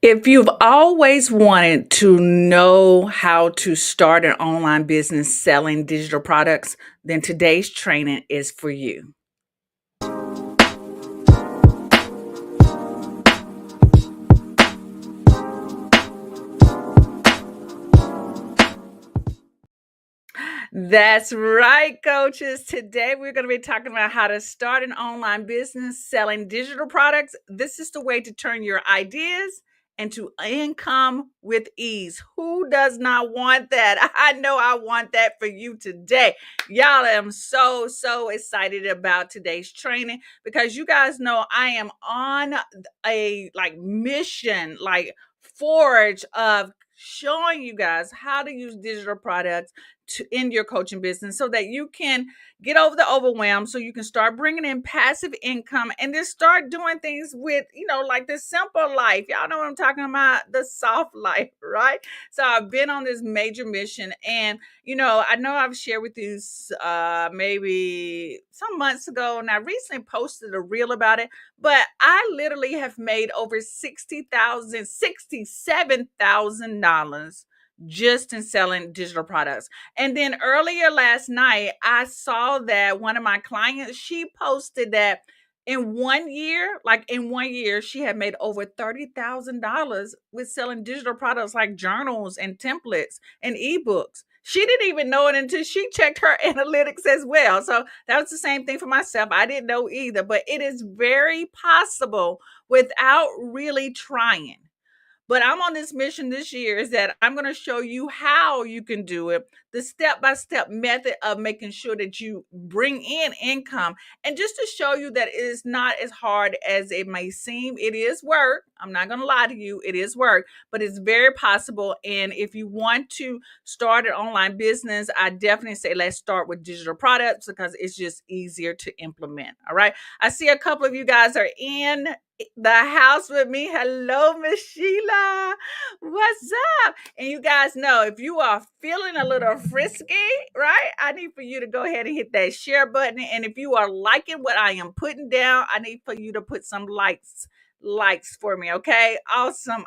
If you've always wanted to know how to start an online business selling digital products, then today's training is for you. That's right, coaches. Today we're going to be talking about how to start an online business selling digital products. This is the way to turn your ideas into income with ease. Who does not want that? I know I want that for you today. Y'all, I am so excited about today's training because you guys know I am on a mission, forge of showing you guys how to use digital products in your coaching business so that you can get over the overwhelm, so you can start bringing in passive income and then start doing things with, like the simple life. Y'all know what I'm talking about, the soft life, right? So I've been on this major mission, and I know I've shared with you maybe some months ago, and I recently posted a reel about it, but I literally have made over $67,000 just in selling digital products. And then earlier last night, I saw that one of my clients, she posted that in one year, she had made over $30,000 with selling digital products like journals and templates and ebooks. She didn't even know it until she checked her analytics as well. So that was the same thing for myself. I didn't know either, but it is very possible without really trying. But I'm on this mission this year is that I'm going to show you how you can do it, the step by step method of making sure that you bring in income. And just to show you that it is not as hard as it may seem, it is work. I'm not going to lie to you, it is work, but it's very possible. And if you want to start an online business, I definitely say let's start with digital products because it's just easier to implement. All right. I see a couple of you guys are in the house with me. Hello, Miss Sheila. What's up? And you guys know if you are feeling a little frisky, right? I need for you to go ahead and hit that share button. And if you are liking what I am putting down, I need for you to put some likes for me. Okay. Awesome.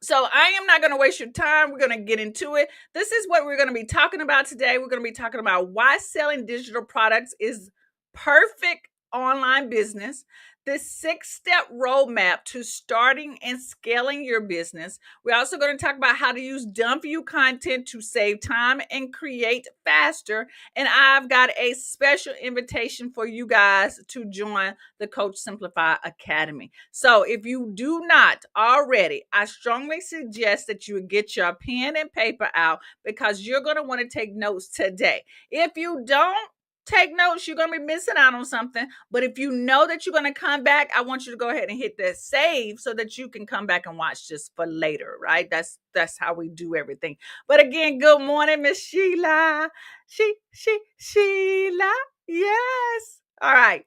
So I am not going to waste your time. We're going to get into it. This is what we're going to be talking about today. We're going to be talking about why selling digital products is perfect online business, the 6-step roadmap to starting and scaling your business. We're also going to talk about how to use done for you content to save time and create faster. And I've got a special invitation for you guys to join the Coach Simplify Academy. So if you do not already, I strongly suggest that you get your pen and paper out because you're going to want to take notes today. If you don't take notes, you're going to be missing out on something. But if you know that you're going to come back, I want you to go ahead and hit that save so that you can come back and watch this for later, right? That's how we do everything. But again, good morning, Miss Sheila. Sheila. Yes. All right.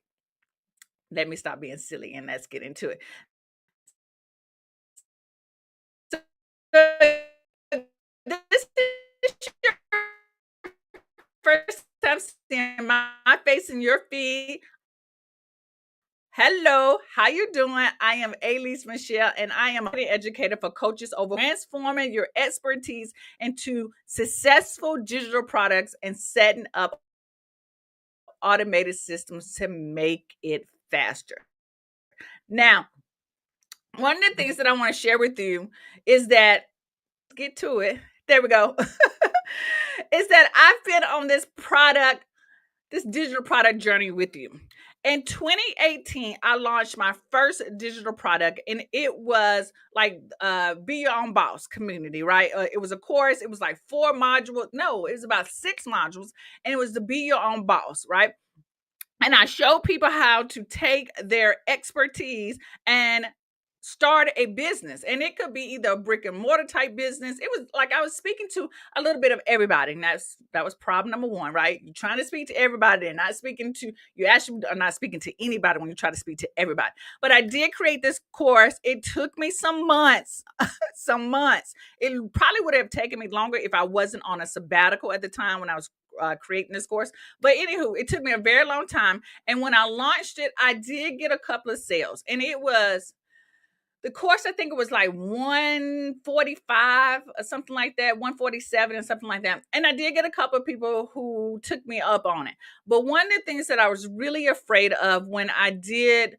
Let me stop being silly and let's get into it. So, this is your first time seeing my face in your feed. Hello, how you doing? I am Elise Michelle, and I am an educator for coaches over transforming your expertise into successful digital products and setting up automated systems to make it faster. Now, one of the things that I want to share with you is that get to it. There we go. Is that I've been on this digital product journey with you. In 2018, I launched my first digital product, and it was like Be Your Own Boss community, right? It was a course, it was like 4 modules. No, it was about 6 modules, and it was the Be Your Own Boss, right? And I show people how to take their expertise and start a business. And it could be either a brick and mortar type business. It was like I was speaking to a little bit of everybody. And that was problem number one, right? You're trying to speak to everybody and not speaking to you actually are not speaking to anybody when you try to speak to everybody. But I did create this course. It took me some months, some months. It probably would have taken me longer if I wasn't on a sabbatical at the time when I was creating this course. But anywho, it took me a very long time. And when I launched it, I did get a couple of sales. And it was The course, I think it was like 145 or something like that, 147 and something like that. And I did get a couple of people who took me up on it. But one of the things that I was really afraid of when I did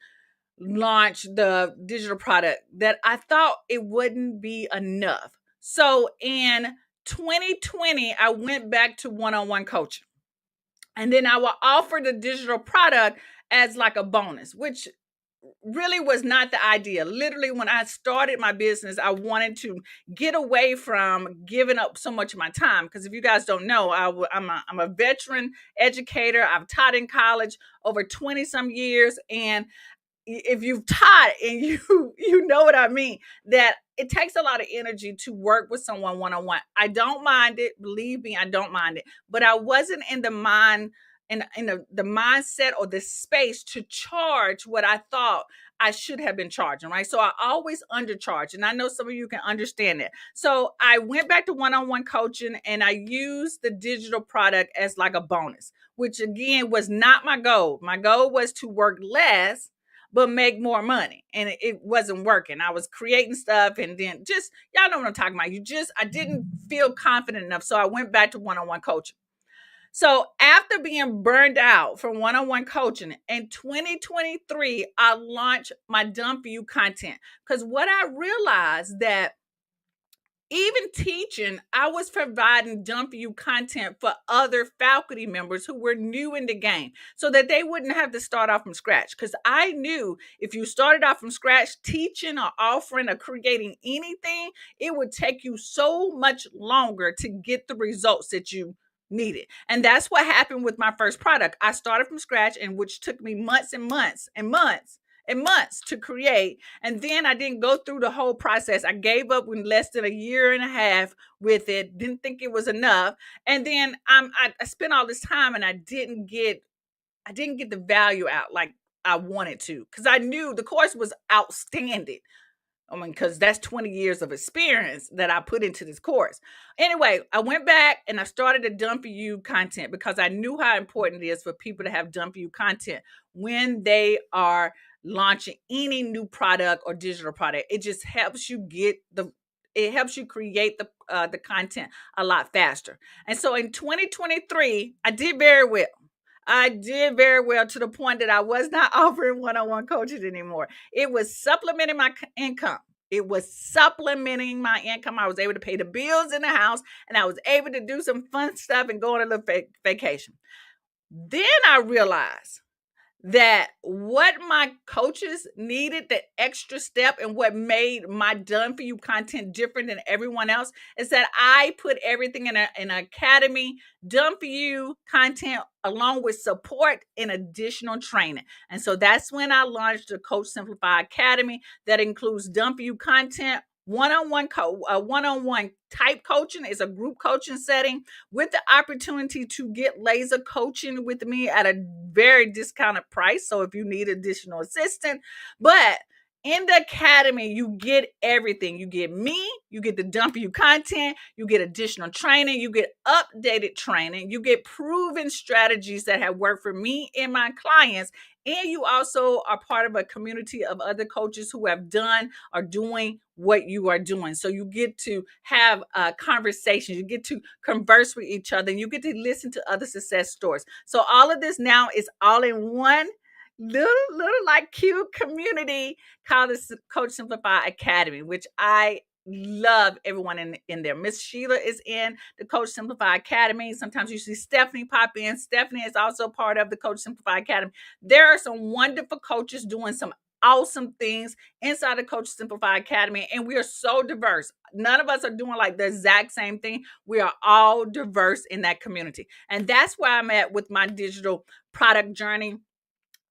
launch the digital product, that I thought it wouldn't be enough. So in 2020, I went back to one-on-one coaching. And then I will offer the digital product as like a bonus, which really was not the idea. Literally, when I started my business, I wanted to get away from giving up so much of my time. Because if you guys don't know, I'm a veteran educator. I've taught in college over 20 some years. And if you've taught and you know what I mean, that it takes a lot of energy to work with someone one-on-one. I don't mind it. Believe me, I don't mind it. But I wasn't in the mind in the mindset or the space to charge what I thought I should have been charging, right? So I always undercharge. And I know some of you can understand that. So I went back to one-on-one coaching and I used the digital product as like a bonus, which again was not my goal. My goal was to work less but make more money. And it wasn't working. I was creating stuff and then just, y'all know what I'm talking about. I didn't feel confident enough. So I went back to one-on-one coaching. So after being burned out from one-on-one coaching in 2023, I launched my Done For You content. Because what I realized that even teaching, I was providing Done For You content for other faculty members who were new in the game so that they wouldn't have to start off from scratch. Because I knew if you started off from scratch, teaching or offering or creating anything, it would take you so much longer to get the results that you needed. And that's what happened with my first product. I started from scratch, and which took me months and months and months and months to create. And then I didn't go through the whole process. I gave up in less than a year and a half with it. Didn't think it was enough. And then I spent all this time and I didn't get the value out like I wanted to, because I knew the course was outstanding. I mean, because that's 20 years of experience that I put into this course. Anyway, I went back and I started a Done For You content because I knew how important it is for people to have Done For You content when they are launching any new product or digital product. It just helps you it helps you create the content a lot faster. And so in 2023, I did very well. I did very well to the point that I was not offering one-on-one coaching anymore. It was supplementing my income. It was supplementing my income. I was able to pay the bills in the house and I was able to do some fun stuff and go on a little vacation. Then I realized that what my coaches needed, the extra step, and what made my Done For You content different than everyone else, is that I put everything in an academy, Done For You content, along with support and additional training. And so that's when I launched the Coach Simplify Academy that includes Done For You content, one-on-one type coaching. Is a group coaching setting with the opportunity to get laser coaching with me at a very discounted price. So if you need additional assistance, but in the academy, you get everything. You get me, you get the Done For You content, you get additional training, you get updated training, you get proven strategies that have worked for me and my clients. And you also are part of a community of other coaches who have done or doing what you are doing. So you get to have conversations, you get to converse with each other, and you get to listen to other success stories. So all of this now is all in one little like cute community called the Coach Simplify Academy, which I love everyone in there. Miss Sheila is in the Coach Simplify Academy. Sometimes you see Stephanie pop in. Stephanie is also part of the Coach Simplify Academy. There are some wonderful coaches doing some awesome things inside the Coach Simplify Academy, and we are so diverse. None of us are doing like the exact same thing. We are all diverse in that community, and that's where I'm at with my digital product journey.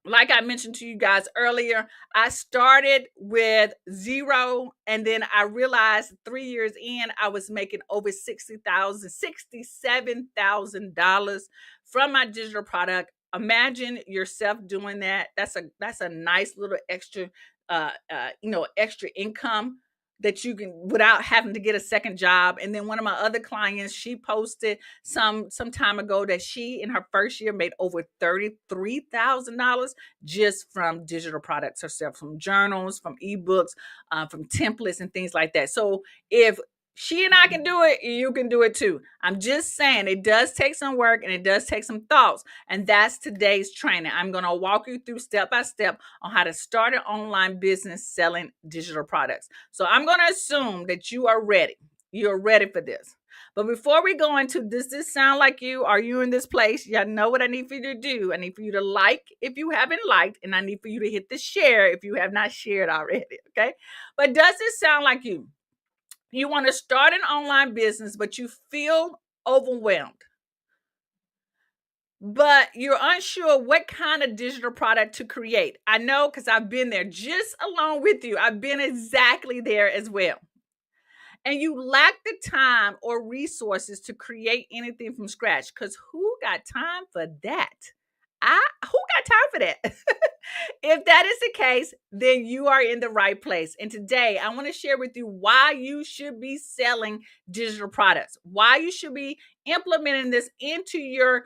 Like I mentioned to you guys earlier, I started with zero, and then I realized 3 years in, I was making over $67,000 from my digital product. Imagine yourself doing that. That's a nice little extra, extra income that you can without having to get a second job. And then one of my other clients, she posted some time ago that she in her first year made over $33,000 just from digital products herself, from journals, from ebooks, from templates and things like that. So if she and I can do it, you can do it too. I'm just saying it does take some work and it does take some thoughts. And that's today's training. I'm going to walk you through step by step on how to start an online business selling digital products. So I'm going to assume that you are ready. You're ready for this. But before we go into, does this sound like you? Are you in this place? You know what I need for you to do. I need for you to like if you haven't liked, and I need for you to hit the share if you have not shared already. Okay. But does this sound like you? You want to start an online business, but you feel overwhelmed, but you're unsure what kind of digital product to create. I know because I've been there just along with you. I've been exactly there as well. And you lack the time or resources to create anything from scratch, because who got time for that? Who got time for that? If that is the case, then you are in the right place. And today I want to share with you why you should be selling digital products, why you should be implementing this into your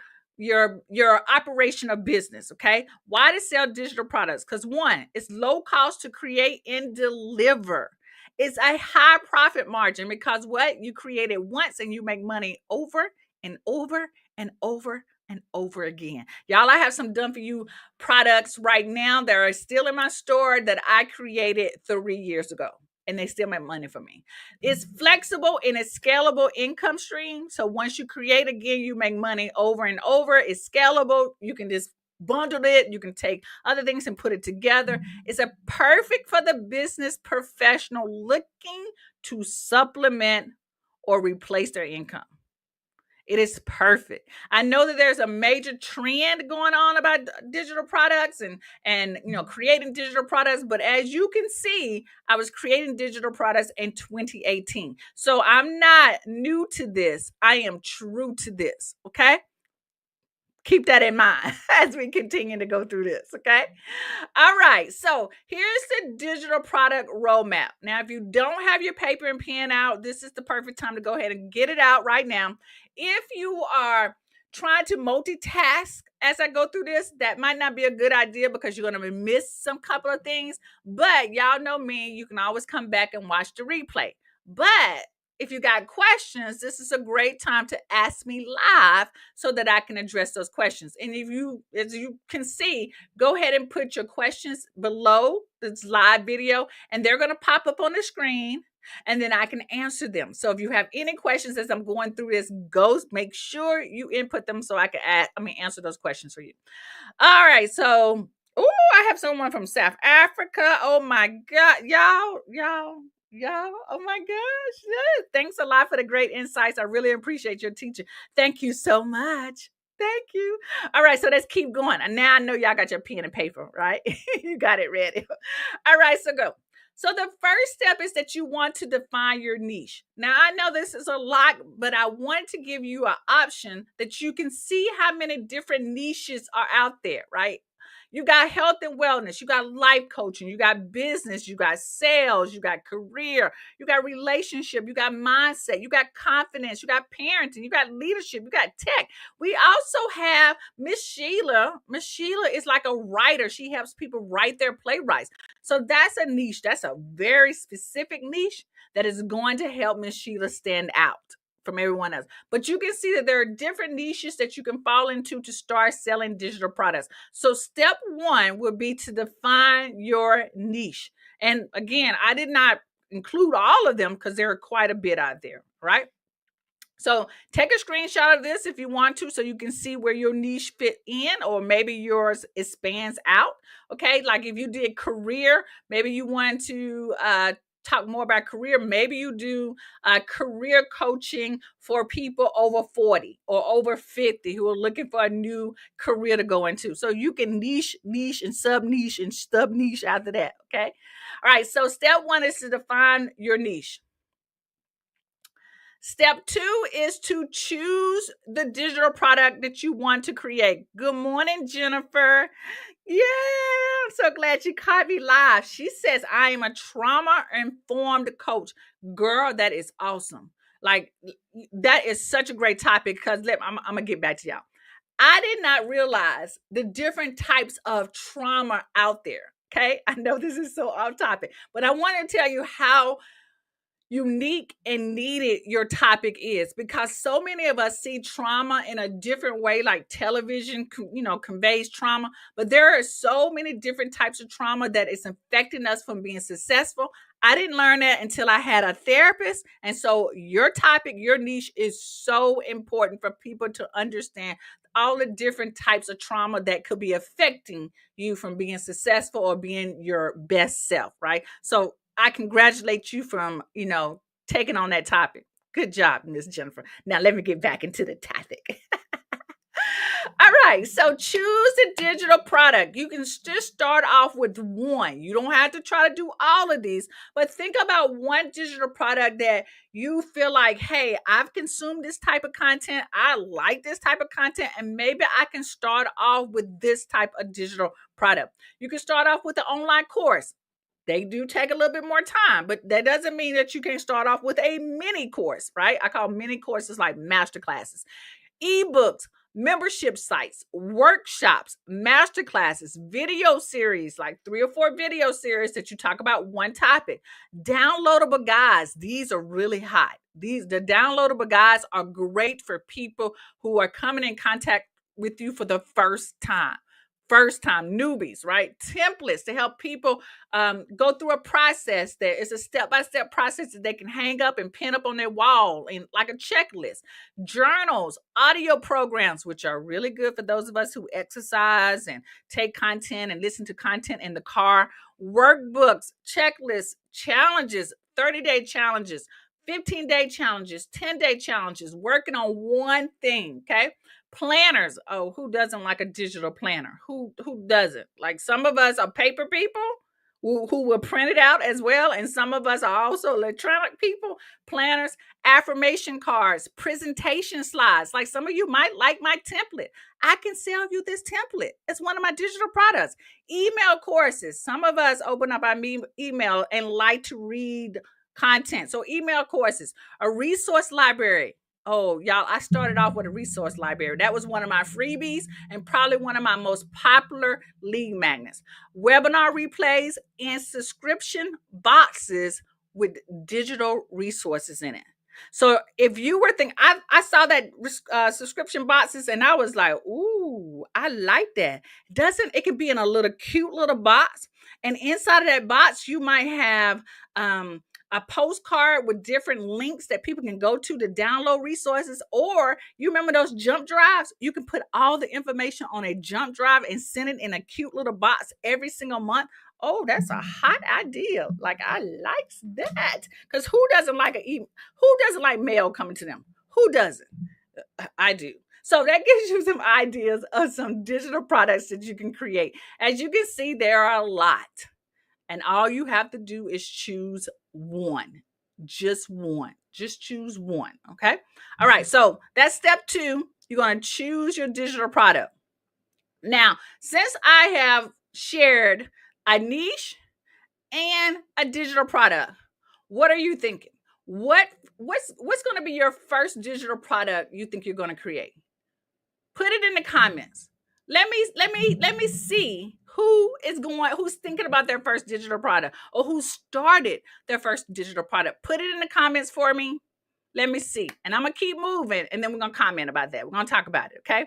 operation of business. Okay, why to sell digital products? Because one, it's low cost to create and deliver. It's a high profit margin because what you create it once and you make money over and over and over and over again. Y'all, I have some done for you products right now that are still in my store that I created 3 years ago. And they still make money for me. It's flexible and it's scalable income stream. So once you create again, you make money over and over. It's scalable. You can just bundle it. You can take other things and put it together. It's a perfect for the business professional looking to supplement or replace their income. It is perfect. I know that there's a major trend going on about digital products and creating digital products, but as you can see, I was creating digital products in 2018. So I'm not new to this. I am true to this, okay? Keep that in mind as we continue to go through this, okay? All right, so here's the digital product roadmap. Now, if you don't have your paper and pen out, this is the perfect time to go ahead and get it out right now. If you are trying to multitask as I go through this, that might not be a good idea because you're going to miss some couple of things. But y'all know me, you can always come back and watch the replay. But if you got questions, this is a great time to ask me live so that I can address those questions. And if you, as you can see, go ahead and put your questions below this live video, and they're going to pop up on the screen, and then I can answer them. So if you have any questions as I'm going through this, go make sure you input them so I can answer those questions for you. All right, so I have someone from South Africa. Oh my God, y'all, oh my gosh. Yeah. Thanks a lot for the great insights. I really appreciate your teaching. Thank you so much. Thank you. All right, so let's keep going. And now I know y'all got your pen and paper, right? You got it ready. All right, so go. So the first step is that you want to define your niche. Now, I know this is a lot, but I want to give you an option that you can see how many different niches are out there, right? You got health and wellness, you got life coaching, you got business, you got sales, you got career, you got relationship, you got mindset, you got confidence, you got parenting, you got leadership, you got tech. We also have Miss Sheila. Miss Sheila is like a writer. She helps people write their playwrights. So that's a niche. That's a very specific niche that is going to help Miss Sheila stand out from everyone else. But you can see that there are different niches that you can fall into to start selling digital products. So step one would be to define your niche. And again, I did not include all of them because there are quite a bit out there, right? So take a screenshot of this if you want to, so you can see where your niche fit in, or maybe yours expands out. Okay, like if you did career, maybe you want to talk more about career. Maybe you do career coaching for people over 40 or over 50 who are looking for a new career to go into. So you can niche and sub niche after that. Okay. All right. So step one is to define your niche. Step two is to choose the digital product that you want to create. Good morning, Jennifer. Yeah, I'm so glad you caught me live. She says, I am a trauma informed coach. Girl, that is awesome. Like, that is such a great topic because I'm going to get back to y'all. I did not realize the different types of trauma out there. Okay. I know this is so off topic, but I want to tell you how unique and needed your topic is, because so many of us see trauma in a different way, like television conveys trauma, but there are so many different types of trauma that is affecting us from being successful. I didn't learn that until I had a therapist, and so your topic, your niche, is so important for people to understand all the different types of trauma that could be affecting you from being successful or being your best self, right? So I congratulate you from, taking on that topic. Good job, Miss Jennifer. Now let me get back into the topic. All right. So choose a digital product. You can just start off with one. You don't have to try to do all of these, but think about one digital product that you feel like, hey, I've consumed this type of content. I like this type of content, and maybe I can start off with this type of digital product. You can start off with an online course. They do take a little bit more time, but that doesn't mean that you can't start off with a mini course, right? I call mini courses like master classes, ebooks, membership sites, workshops, master classes, video series, like 3 or 4 video series that you talk about one topic, downloadable guides. These are really hot. The downloadable guides are great for people who are coming in contact with you for the first time newbies, right? Templates to help people go through a process. There is a step-by-step process that they can hang up and pin up on their wall in like a checklist. Journals, audio programs, which are really good for those of us who exercise and take content and listen to content in the car. Workbooks, checklists, challenges, 30-day challenges, 15-day challenges, 10-day challenges, working on one thing. Okay. Planners. Oh, who doesn't like a digital planner? Who doesn't? Like, some of us are paper people who will print it out as well, and some of us are also electronic people. Planners, affirmation cards, presentation slides. Like, some of you might like my template. I can sell you this template. It's one of my digital products. Email courses. Some of us open up our email and like to read content. So email courses, a resource library. Oh, y'all, I started off with a resource library. That was one of my freebies and probably one of my most popular lead magnets. Webinar replays and subscription boxes with digital resources in it. So if you were thinking, I saw that subscription boxes and I was like, ooh, I like that. It can be in a little cute little box. And inside of that box, you might have a postcard with different links that people can go to download resources. Or you remember those jump drives? You can put all the information on a jump drive and send it in a cute little box every single month. Oh, that's a hot idea. Like, I like that. Because who doesn't like mail coming to them? Who doesn't? I do. So that gives you some ideas of some digital products that you can create. As you can see, there are a lot. And all you have to do is choose one. Just one. Just choose one. Okay. All right. So that's step 2. You're going to choose your digital product. Now, since I have shared a niche and a digital product, what are you thinking? What's going to be your first digital product you think you're going to create? Put it in the comments. Let me see who's thinking about their first digital product, or who started their first digital product. Put it in the comments for me. Let me see. And I'm going to keep moving, and then we're going to comment about that. We're going to talk about it, okay?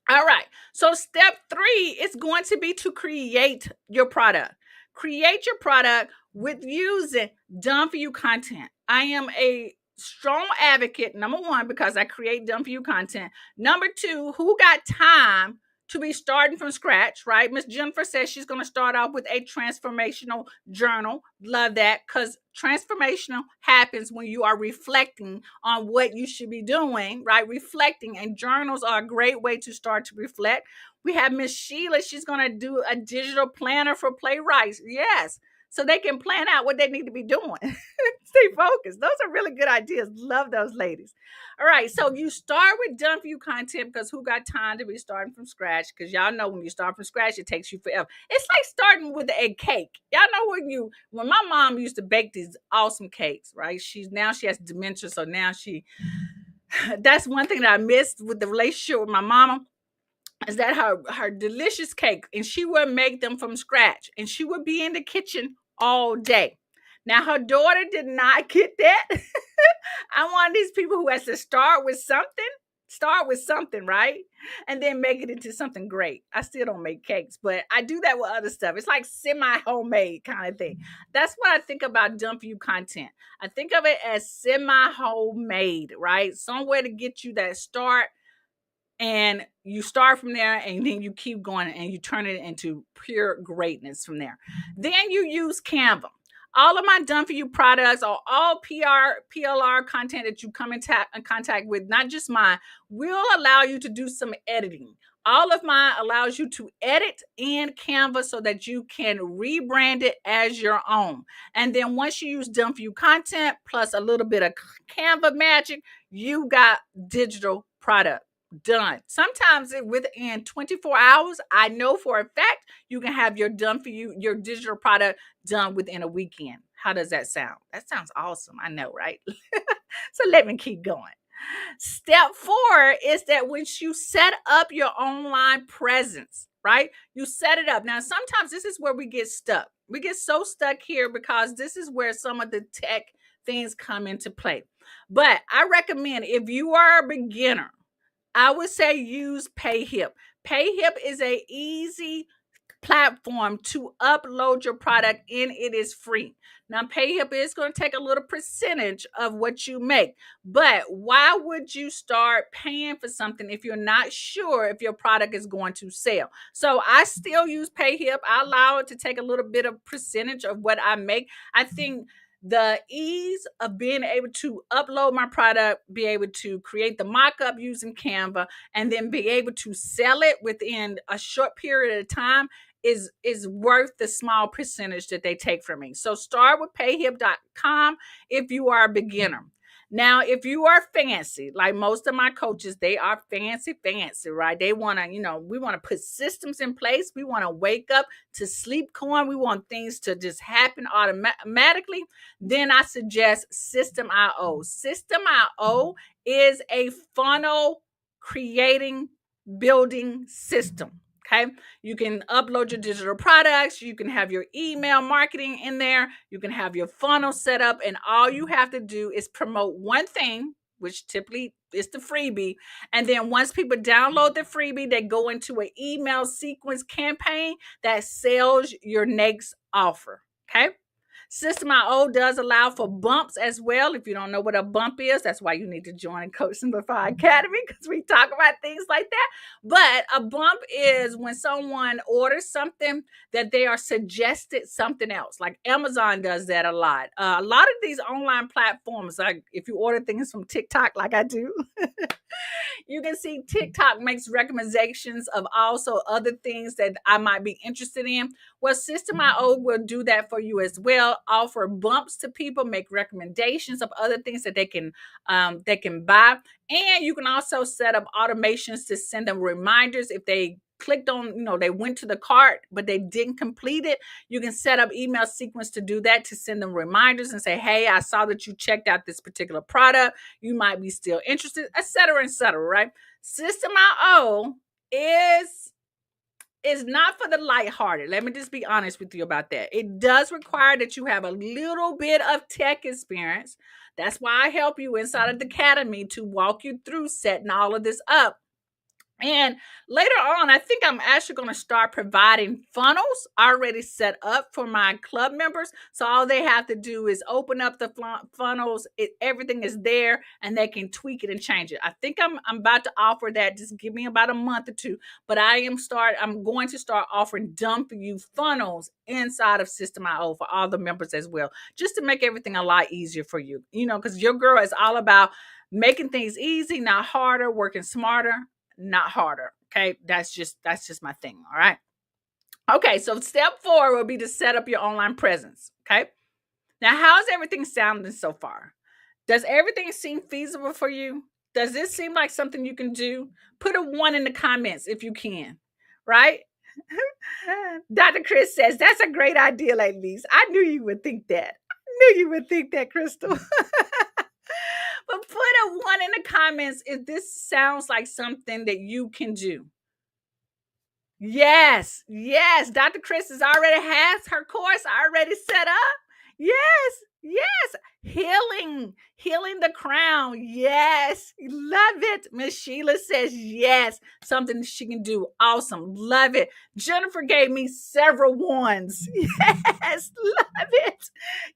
All right. So step 3 is going to be to create your product. Create your product with using done for you content. I am a strong advocate, number 1, because I create done for you content. Number 2, who got time to be starting from scratch, right? Miss Jennifer says she's going to start off with a transformational journal. Love that, because transformational happens when you are reflecting on what you should be doing, right? Reflecting, and journals are a great way to start to reflect. We have Miss Sheila. She's going to do a digital planner for playwrights. Yes. so they can plan out what they need to be doing. Stay focused. Those are really good ideas. Love those ladies. All right. So you start with done for you content because who got time to be starting from scratch? Because y'all know when you start from scratch, it takes you forever. It's like starting with a cake. Y'all know when my mom used to bake these awesome cakes, right? She has dementia. So now that's one thing that I missed with the relationship with my mama is that her delicious cake, and she would make them from scratch, and she would be in the kitchen all day. Now her daughter did not get that. I'm one of these people who has to start with something, right? And then make it into something great. I still don't make cakes, but I do that with other stuff. It's like semi homemade kind of thing. That's what I think about done for you content. I think of it as semi homemade, right? Somewhere to get you that start, and you start from there, and then you keep going and you turn it into pure greatness from there. Then you use Canva. All of my done for you products, or all PLR content that you come in contact with, not just mine, will allow you to do some editing. All of mine allows you to edit in Canva so that you can rebrand it as your own. And then once you use done for you content plus a little bit of Canva magic, you got digital product done. Sometimes within 24 hours, I know for a fact you can have your digital product done within a weekend. How does that sound? That sounds awesome. I know, right? So let me keep going. Step 4 is that once you set up your online presence, right? You set it up. Now, sometimes this is where we get stuck. We get so stuck here because this is where some of the tech things come into play. But I recommend, if you are a beginner, I would say use PayHip. PayHip is a easy platform to upload your product, and it is free. Now, PayHip is going to take a little percentage of what you make, but why would you start paying for something if you're not sure if your product is going to sell? So I still use PayHip. I allow it to take a little bit of percentage of what I make. I think the ease of being able to upload my product, be able to create the mock-up using Canva, and then be able to sell it within a short period of time is worth the small percentage that they take from me. So start with payhip.com if you are a beginner. Now, if you are fancy, like most of my coaches, they are fancy, right? They want to, we want to put systems in place. We want to wake up to sleep coin. We want things to just happen automatically. Then I suggest System.io. System.io is a funnel creating, building system. Okay. You can upload your digital products. You can have your email marketing in there. You can have your funnel set up. And all you have to do is promote one thing, which typically is the freebie. And then once people download the freebie, they go into an email sequence campaign that sells your next offer. Okay. System.io does allow for bumps as well. If you don't know what a bump is, that's why you need to join Coach Simplify Academy, because we talk about things like that. But a bump is when someone orders something that they are suggested something else. Like Amazon does that a lot. A lot of these online platforms, like if you order things from TikTok like I do, you can see TikTok makes recommendations of also other things that I might be interested in. Well, System.io will do that for you as well. Offer bumps to people, make recommendations of other things that they can buy, and you can also set up automations to send them reminders if they clicked on, they went to the cart but they didn't complete it. You can set up email sequence to do that, to send them reminders and say, hey, I saw that you checked out this particular product. You might be still interested, etc., right? System.io is not for the lighthearted. Let me just be honest with you about that. It does require that you have a little bit of tech experience. That's why I help you inside of the academy to walk you through setting all of this up. And later on, I think I'm actually going to start providing funnels already set up for my club members. So all they have to do is open up the funnels. Everything is there, and they can tweak it and change it. I think I'm about to offer that. Just give me about a month or two. But I'm going to start offering done for you funnels inside of System.io for all the members as well, just to make everything a lot easier for you. Because your girl is all about making things easy, not harder, working smarter, not harder. Okay. That's just my thing. All right. Okay, so step 4 will be to set up your online presence. Okay. Now, how's everything sounding so far? Does everything seem feasible for you? Does this seem like something you can do? Put a 1 in the comments if you can, right? Dr. Chris says, that's a great idea, ladies. I knew you would think that. I knew you would think that, Crystal. But put a 1 in the comments if this sounds like something that you can do. Yes, yes. Dr. Chris already has her course already set up. Yes, yes. Healing the crown. Yes, love it. Miss Sheila says yes, something she can do. Awesome, love it. Jennifer gave me several ones. Yes, love it.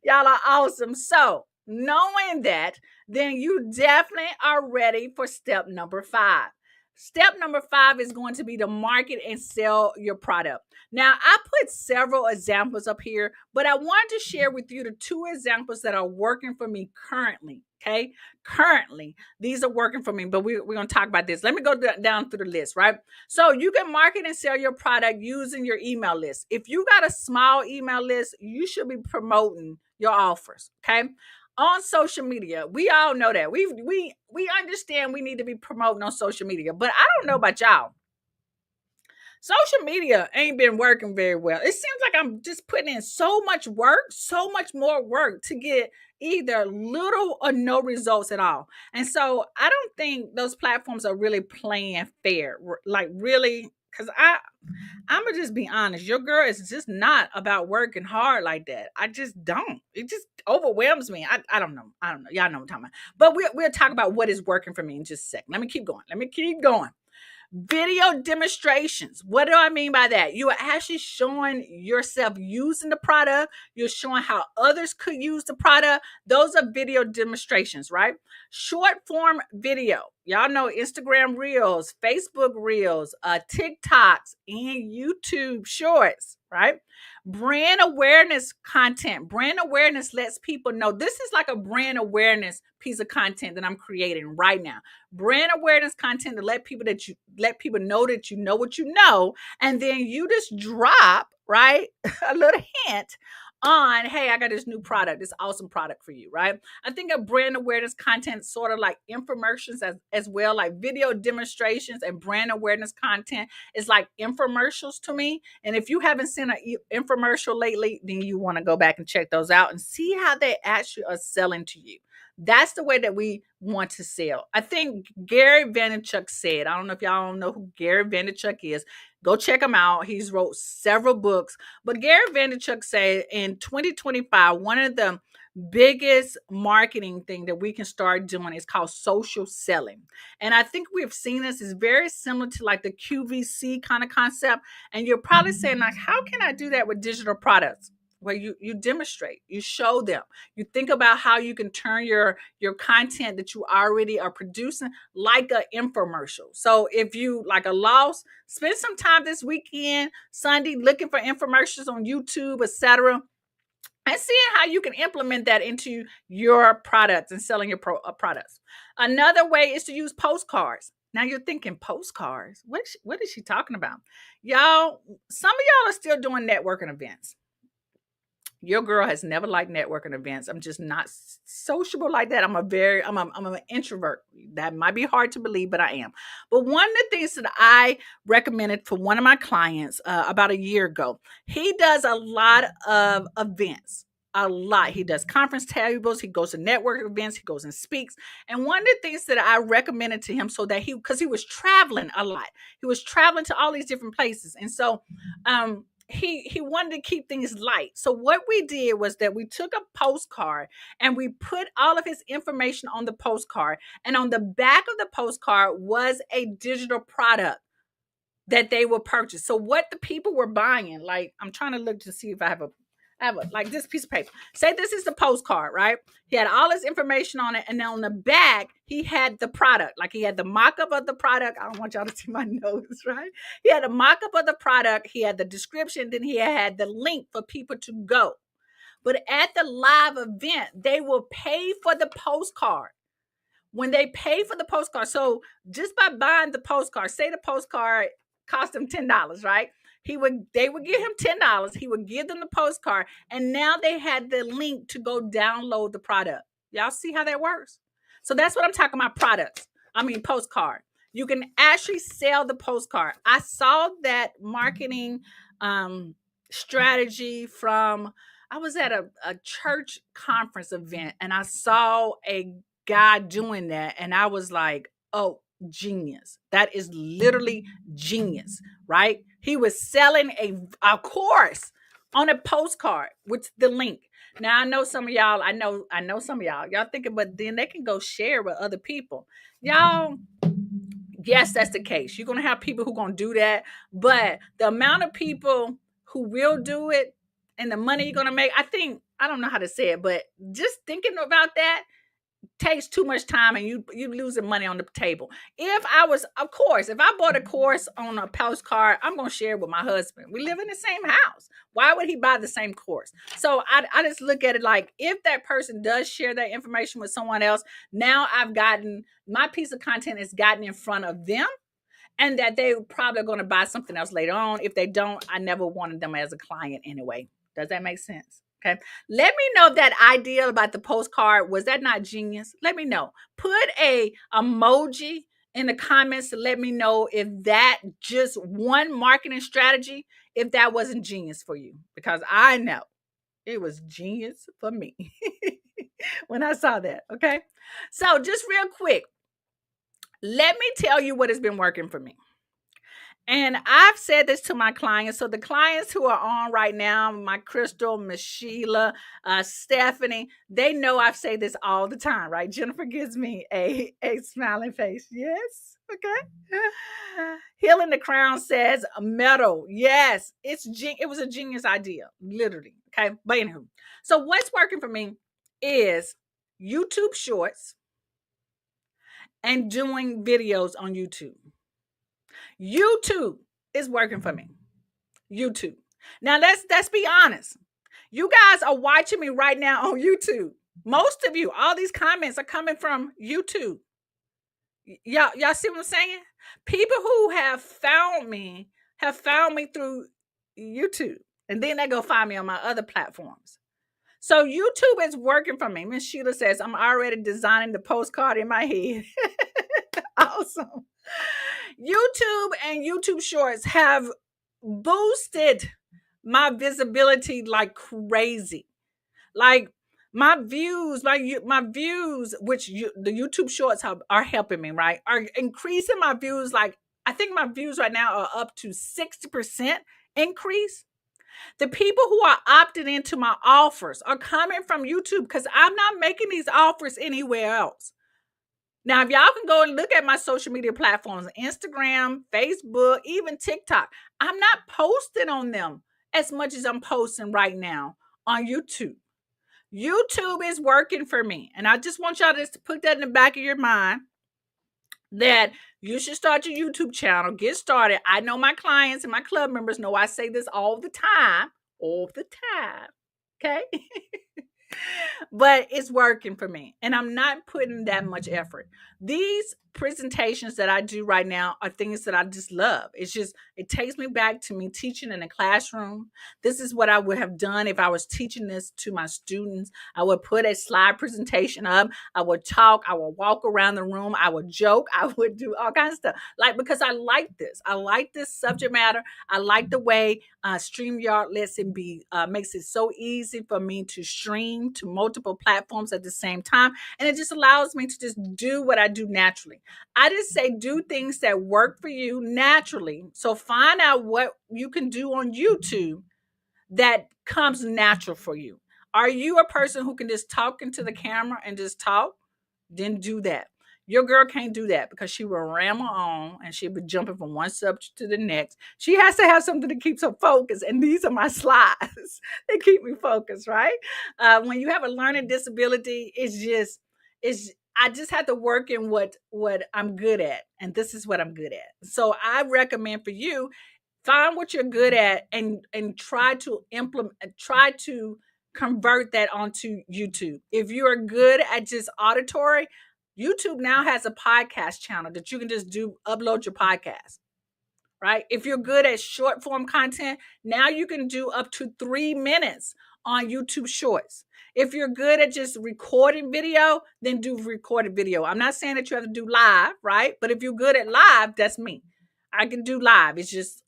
Y'all are awesome. So, knowing that, then you definitely are ready for step number 5. Step number 5 is going to be to market and sell your product. Now, I put several examples up here, but I wanted to share with you the 2 examples that are working for me currently. Okay. Currently, these are working for me, but we're going to talk about this. Let me go down through the list, right? So you can market and sell your product using your email list. If you got a small email list, you should be promoting your offers. Okay. On social media, we all know that we understand we need to be promoting on social media, but I don't know about y'all. Social media ain't been working very well. It seems like I'm just putting in so much work, so much more work to get either little or no results at all. And so I don't think those platforms are really playing fair, like really, because I'm gonna just be honest. Your girl is just not about working hard like that. I just don't. It just overwhelms me. I don't know. I don't know. Y'all know what I'm talking about. But we'll talk about what is working for me in just a second. Let me keep going. Video demonstrations. What do I mean by that? You are actually showing yourself using the product. You're showing how others could use the product. Those are video demonstrations, right? Short form video. Y'all know Instagram Reels, Facebook Reels, TikToks, and YouTube Shorts, right? Brand awareness content. Brand awareness lets people know. This is like a brand awareness piece of content that I'm creating right now. Brand awareness content to let people know that you know what you know, and then you just drop, right, a little hint on, hey, I got this new product, this awesome product for you, right? I think of brand awareness content sort of like infomercials as well, like video demonstrations, and brand awareness content is like infomercials to me. And if you haven't seen an infomercial lately, then you want to go back and check those out and see how they actually are selling to you. That's the way that we want to sell. I think Gary Vaynerchuk said, I don't know if y'all don't know who Gary Vaynerchuk is. Go check him out. He's wrote several books. But Gary Vaynerchuk said in 2025, one of the biggest marketing thing that we can start doing is called social selling. And I think we've seen this is very similar to like the QVC kind of concept. And you're probably saying, like, how can I do that with digital products? Where you demonstrate, you show them, you think about how you can turn your content that you already are producing like an infomercial. So if you like a loss, spend some time this weekend, Sunday, looking for infomercials on YouTube, etc., and seeing how you can implement that into your products and selling your products. Another way is to use postcards. Now you're thinking postcards. What is she talking about? Y'all, some of y'all are still doing networking events. Your girl has never liked networking events. I'm just not sociable like that. I'm an introvert. That might be hard to believe, but I am. But one of the things that I recommended for one of my clients about a year ago, he does a lot of events. A lot. He does conference tables. He goes to network events. He goes and speaks. And one of the things that I recommended to him, so that because he was traveling a lot, he was traveling to all these different places, and so he wanted to keep things light. So what we did was that we took a postcard and we put all of his information on the postcard, and on the back of the postcard was a digital product that they will purchase. So what the people were buying, like, I'm trying to look to see if I have a like this piece of paper. Say this is the postcard, right? He had all his information on it, and then on the back he had the product. Like, he had the mock-up of the product. I don't want y'all to see my nose, right? He had a mock-up of the product. He had the description. Then he had the link for people to go. But at the live event, they will pay for the postcard. When they pay for the postcard, so just by buying the postcard, say the postcard cost them $10, right? They would give him $10. He would give them the postcard, and now they had the link to go download the product. Y'all see how that works? So that's what I'm talking about, products. I mean, postcard. You can actually sell the postcard. I saw that marketing strategy from, I was at a church conference event, and I saw a guy doing that, and I was like, oh, genius. That is literally genius, right? He was selling a course on a postcard with the link. Now I know some of y'all, I know some of y'all thinking, but then they can go share with other people. Y'all, yes, that's the case. You're gonna have people who are gonna do that, but the amount of people who will do it and the money you're gonna make, I don't know how to say it, but just thinking about that takes too much time, and you losing money on the table. If I bought a course on a postcard, I'm gonna share it with my husband. We live in the same house. Why would he buy the same course? So I just look at it like, if that person does share that information with someone else, now I've gotten my piece of content has gotten in front of them, and that they probably are going to buy something else later on. If they don't, I never wanted them as a client anyway. Does that make sense? Okay. Let me know if that idea about the postcard, was that not genius? Let me know. Put a emoji in the comments to let me know if that just one marketing strategy, if that wasn't genius for you, because I know it was genius for me when I saw that. Okay. So just real quick, let me tell you what has been working for me. And I've said this to my clients. So the clients who are on right now, my Crystal, Miss Sheila, Stephanie, they know I've said this all the time, right? Jennifer gives me a smiling face. Yes. Okay. Healing the Crown says metal. Yes. It was a genius idea, literally. Okay. But anywho, so what's working for me is YouTube Shorts and doing videos on YouTube. YouTube is working for me. YouTube. Now let's be honest. You guys are watching me right now on YouTube. Most of you, all these comments are coming from YouTube. Y'all see what I'm saying? People who have found me through YouTube, and then they go find me on my other platforms. So YouTube is working for me. Miss Sheila says, I'm already designing the postcard in my head. Awesome. YouTube and YouTube Shorts have boosted my visibility like crazy. Like my views, which the YouTube Shorts are helping me, right? Are increasing my views. Like, I think my views right now are up to 60% increase. The people who are opted into my offers are coming from YouTube, because I'm not making these offers anywhere else. Now, if y'all can go and look at my social media platforms, Instagram, Facebook, even TikTok, I'm not posting on them as much as I'm posting right now on YouTube. YouTube is working for me. And I just want y'all to put that in the back of your mind, that you should start your YouTube channel, get started. I know my clients and my club members know I say this all the time. Okay. But it's working for me, and I'm not putting that much effort. These presentations that I do right now are things that I just love. It takes me back to me teaching in a classroom. This is what I would have done if I was teaching this to my students. I would put a slide presentation up. I would talk. I would walk around the room. I would joke. I would do all kinds of stuff. Because I like this. I like this subject matter. I like the way StreamYard makes it so easy for me to stream to multiple platforms at the same time. And it just allows me to just do what I do naturally. I just say do things that work for you naturally. So find out what you can do on YouTube that comes natural for you. Are you a person who can just talk into the camera and just talk? Then do that. Your girl can't do that, because she will ramble on and she'll be jumping from one subject to the next. She has to have something that keeps her focused. And these are my slides. They keep me focused, right? When you have a learning disability, I just have to work in what I'm good at. And this is what I'm good at. So I recommend for you, find what you're good at and try to convert that onto YouTube. If you're good at just auditory, YouTube now has a podcast channel that you can just upload your podcast, right? If you're good at short form content, now you can do up to 3 minutes on YouTube Shorts. If you're good at just recording video, then do recorded video. I'm not saying that you have to do live, right? But if you're good at live, that's me. I can do live. It's just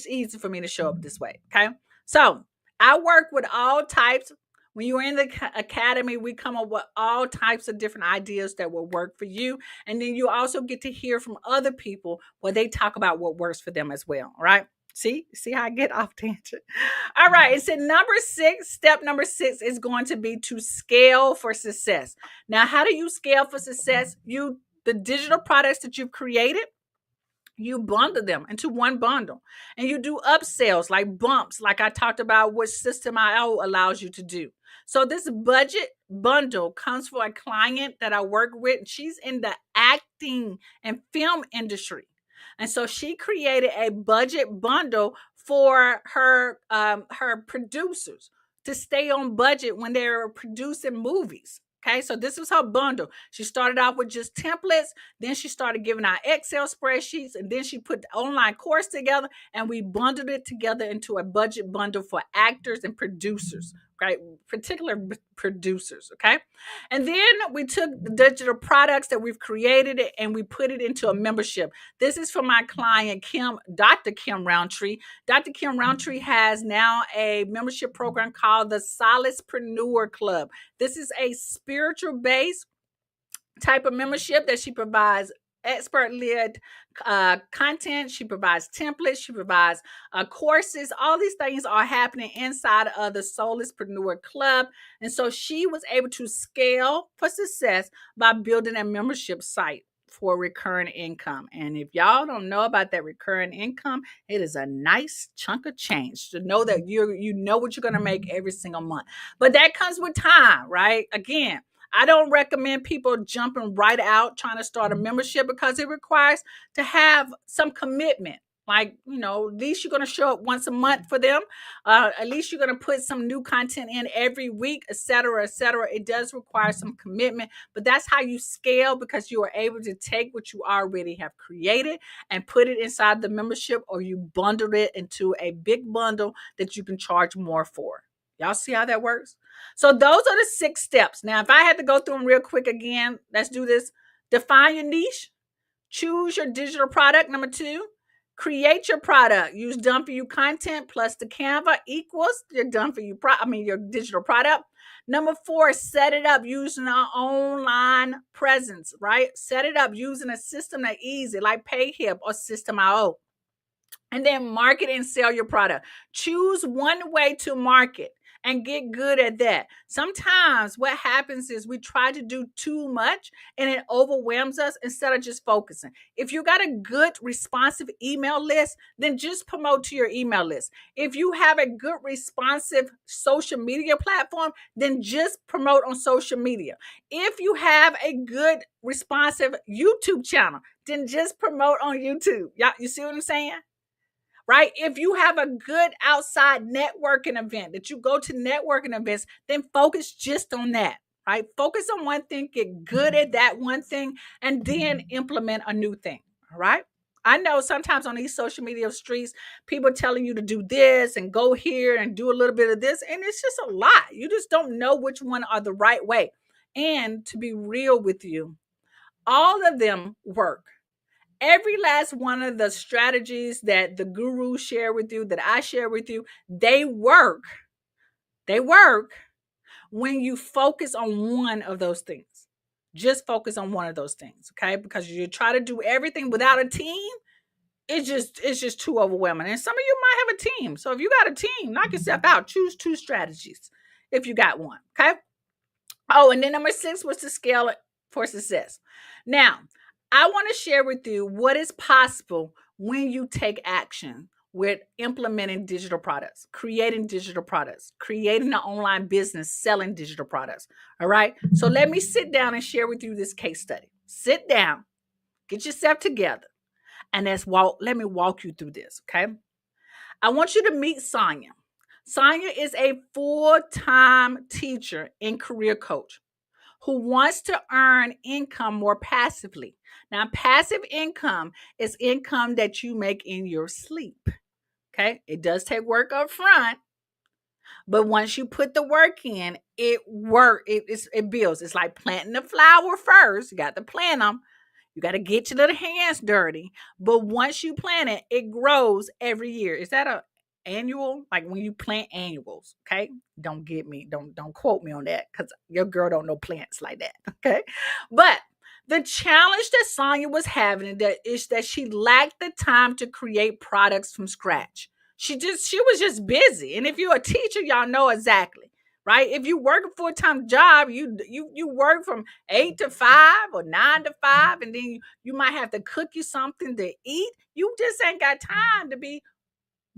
easy for me to show up this way. Okay. So I work with all types. When you're in the academy, we come up with all types of different ideas that will work for you. And then you also get to hear from other people where they talk about what works for them as well. Right. See how I get off tangent. All right. It said step number 6 is going to be to scale for success. Now, how do you scale for success? The digital products that you've created, you bundle them into one bundle, and you do upsells like bumps, like I talked about what System IO allows you to do. So this budget bundle comes for a client that I work with. She's in the acting and film industry. And so she created a budget bundle for her producers to stay on budget when they're producing movies. Okay, so this was her bundle. She started off with just templates, then she started giving out Excel spreadsheets, and then she put the online course together, and we bundled it together into a budget bundle for actors and producers, right? Particular producers, okay? And then we took the digital products that we've created and we put it into a membership. This is for my client, Dr. Kim Roundtree. Dr. Kim Roundtree has now a membership program called the Solacepreneur Club. This is a spiritual based type of membership that she provides expert led content. She provides templates. She provides courses. All these things are happening inside of the Solacepreneur Club. And so she was able to scale for success by building a membership site for recurring income. And if y'all don't know about that recurring income, it is a nice chunk of change to know that you know what you're going to make every single month. But that comes with time, right? Again, I don't recommend people jumping right out trying to start a membership because it requires to have some commitment. Like, at least you're going to show up once a month for them. At least you're going to put some new content in every week, et cetera, et cetera. It does require some commitment, but that's how you scale, because you are able to take what you already have created and put it inside the membership, or you bundle it into a big bundle that you can charge more for. Y'all see how that works? So those are the 6 steps. Now, if I had to go through them real quick again, let's do this. Define your niche. Choose your digital product. Number 2, create your product. Use done for you content plus the Canva equals your your digital product. Number 4, set it up using an online presence, right? Set it up using a system that's easy like Payhip or System.io. And then market and sell your product. Choose one way to market and get good at that. Sometimes what happens is we try to do too much and it overwhelms us instead of just focusing. If you got a good responsive email list, then just promote to your email list. If you have a good responsive social media platform, then just promote on social media. If you have a good responsive YouTube channel, then just promote on YouTube. Y'all, you see what I'm saying? Right? If you have a good outside networking event that you go to networking events, then focus just on that, right? Focus on one thing, get good at that one thing, and then implement a new thing, all right? I know sometimes on these social media streets, people telling you to do this and go here and do a little bit of this, and it's just a lot. You just don't know which one are the right way. And to be real with you, all of them work. Every last one of the strategies that the gurus share with you, that I share with you, they work. They work when you focus on one of those things. Just focus on one of those things, okay? Because you try to do everything without a team, it's just too overwhelming. And some of you might have a team. So if you got a team, knock yourself out. Choose 2 strategies if you got one, okay? Oh, and then number 6 was to scale it for success. Now, I want to share with you what is possible when you take action with implementing digital products, creating an online business, selling digital products. All right. So let me sit down and share with you this case study. Sit down, get yourself together, and let me walk you through this. Okay. I want you to meet Sonia. Sonia is a full-time teacher and career coach who wants to earn income more passively. Now, passive income is income that you make in your sleep. Okay. It does take work up front, but once you put the work in, it builds. It's like planting the flower first. You got to plant them. You got to get your little hands dirty. But once you plant it, it grows every year. Is that a annual? Like when you plant annuals, okay? Don't get me, don't quote me on that because your girl don't know plants like that. Okay. But the challenge that Sonya was having is that she lacked the time to create products from scratch. She was just busy. And if you're a teacher, y'all know exactly, right? If you work a full-time job, you work from 8 to 5 or 9 to 5, and then you might have to cook you something to eat. You just ain't got time to be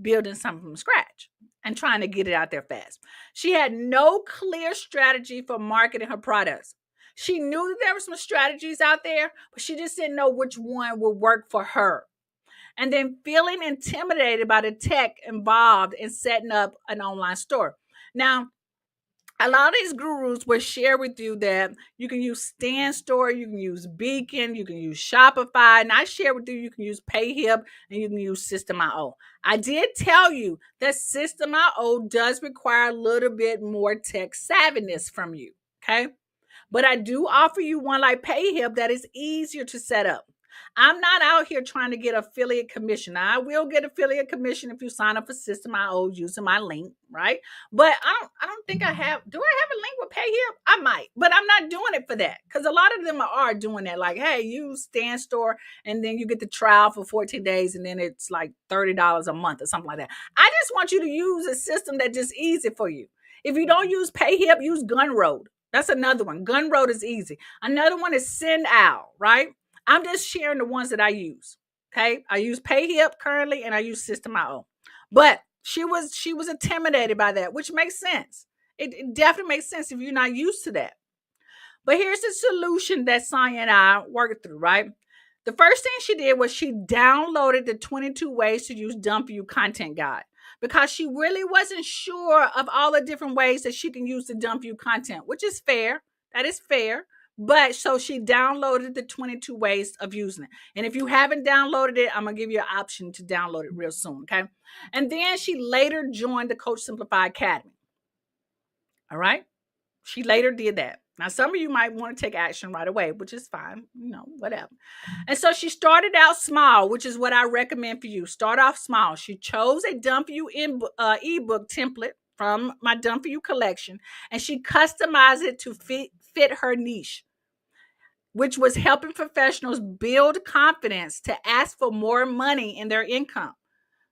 building something from scratch and trying to get it out there fast. She had no clear strategy for marketing her products. She knew that there were some strategies out there, but she just didn't know which one would work for her. And then feeling intimidated by the tech involved in setting up an online store. Now, a lot of these gurus will share with you that you can use Stand Store, you can use Beacon, you can use Shopify, and I share with you can use PayHip and you can use System.io. I did tell you that System.io does require a little bit more tech savviness from you, okay? But I do offer you one like PayHip that is easier to set up. I'm not out here trying to get affiliate commission. I will get affiliate commission if you sign up for System.io using my link, right? But I don't think I have. Do I have a link with PayHip? I might, but I'm not doing it for that because a lot of them are doing that. Like, hey, use Stand Store and then you get the trial for 14 days and then it's like $30 a month or something like that. I just want you to use a system that's just easy for you. If you don't use PayHip, use Gunroad. That's another one. Gunroad is easy. Another one is SendOwl, right? I'm just sharing the ones that I use. Okay. I use PayHip currently and I use System.io. But she was intimidated by that, which makes sense. It definitely makes sense if you're not used to that. But here's the solution that Sonya and I worked through, right? The first thing she did was she downloaded the 22 ways to use DumpView content guide because she really wasn't sure of all the different ways that she can use the DumpView content, which is fair. That is fair. But so she downloaded the 22 ways of using it. And if you haven't downloaded it, I'm going to give you an option to download it real soon. Okay. And then she later joined the Coach Simplify Academy. All right. She later did that. Now, some of you might want to take action right away, which is fine, whatever. And so she started out small, which is what I recommend for you. Start off small. She chose a DumpView ebook template from my DumpView collection, and she customized it to fit her niche, which was helping professionals build confidence to ask for more money in their income.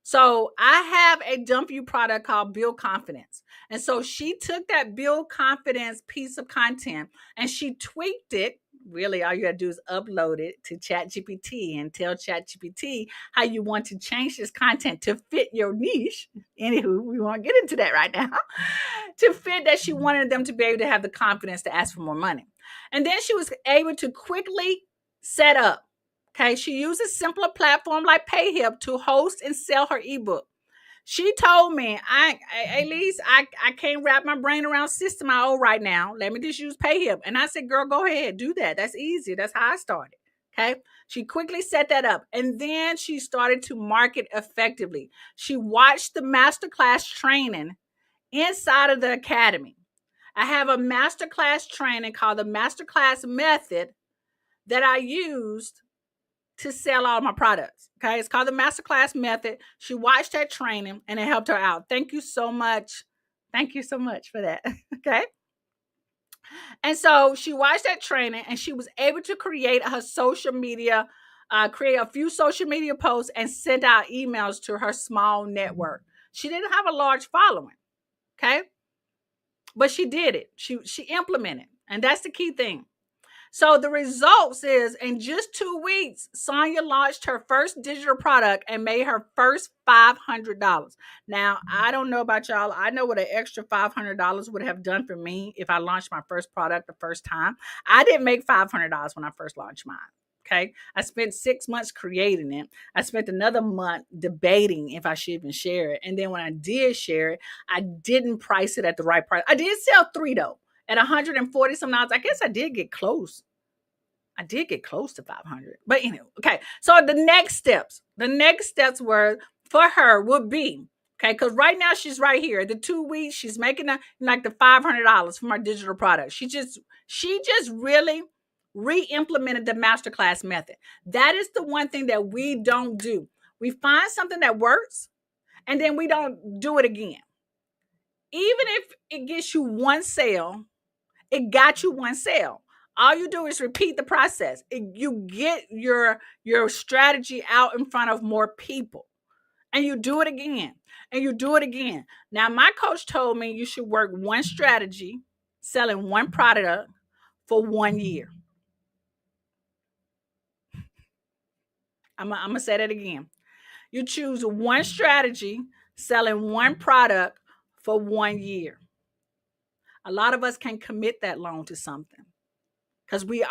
So I have a DumpView product called Build Confidence. And so she took that Build Confidence piece of content and she tweaked it. Really, all you got to do is upload it to ChatGPT and tell ChatGPT how you want to change this content to fit your niche. Anywho, we won't get into that right now. To fit that she wanted them to be able to have the confidence to ask for more money. And then she was able to quickly set up. Okay, she used a simpler platform like PayHip to host and sell her ebook. She told me, at least I can't wrap my brain around System.io right now. Let me just use PayHip. And I said, girl, go ahead, do that. That's easy. That's how I started. Okay. She quickly set that up. And then she started to market effectively. She watched the masterclass training inside of the academy. I have a masterclass training called the Masterclass Method that I used to sell all my products. Okay. It's called the Masterclass Method. She watched that training and it helped her out. Thank you so much. Thank you so much for that. Okay. And so she watched that training and she was able to create her social media, create a few social media posts and send out emails to her small network. She didn't have a large following. Okay. But she did it. She implemented. And that's the key thing. So the results is in just 2 weeks, Sonya launched her first digital product and made her first $500. Now, I don't know about y'all. I know what an extra $500 would have done for me if I launched my first product the first time. I didn't make $500 when I first launched mine. Okay. I spent 6 months creating it. I spent another month debating if I should even share it. And then when I did share it, I didn't price it at the right price. I did sell 3 though. at 140 some dollars. I guess I did get close. I did get close to 500. But anyway, okay. So the next steps were for her would be, okay, because right now she's right here. The 2 weeks, she's making like the $500 from our digital product. She just really re-implemented the masterclass method. That is the one thing that we don't do. We find something that works and then we don't do it again. Even if it gets you one sale, it got you one sale. All you do is repeat the process. You get your strategy out in front of more people, and you do it again, and you do it again. Now, my coach told me you should work one strategy, selling one product for 1 year. I'm gonna say that again. You choose one strategy, selling one product for 1 year. A lot of us can't commit that long to something because we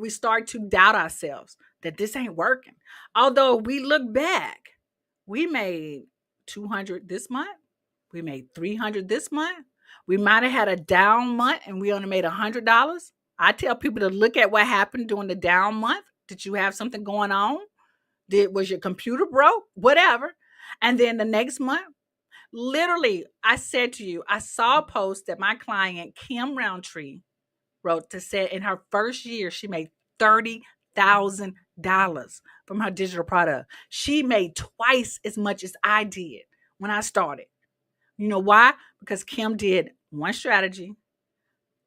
start to doubt ourselves that this ain't working. Although we look back, we made 200 this month, we made 300 this month, we might have had a down month and we only made $100. I tell people to look at what happened during the down month. Did you have something going on? Was your computer broke? Whatever. And then the next month, literally, I said to you, I saw a post that my client Kim Roundtree wrote to say in her first year she made $30,000 from her digital product. She made twice as much as I did when I started. You know why? Because Kim did one strategy,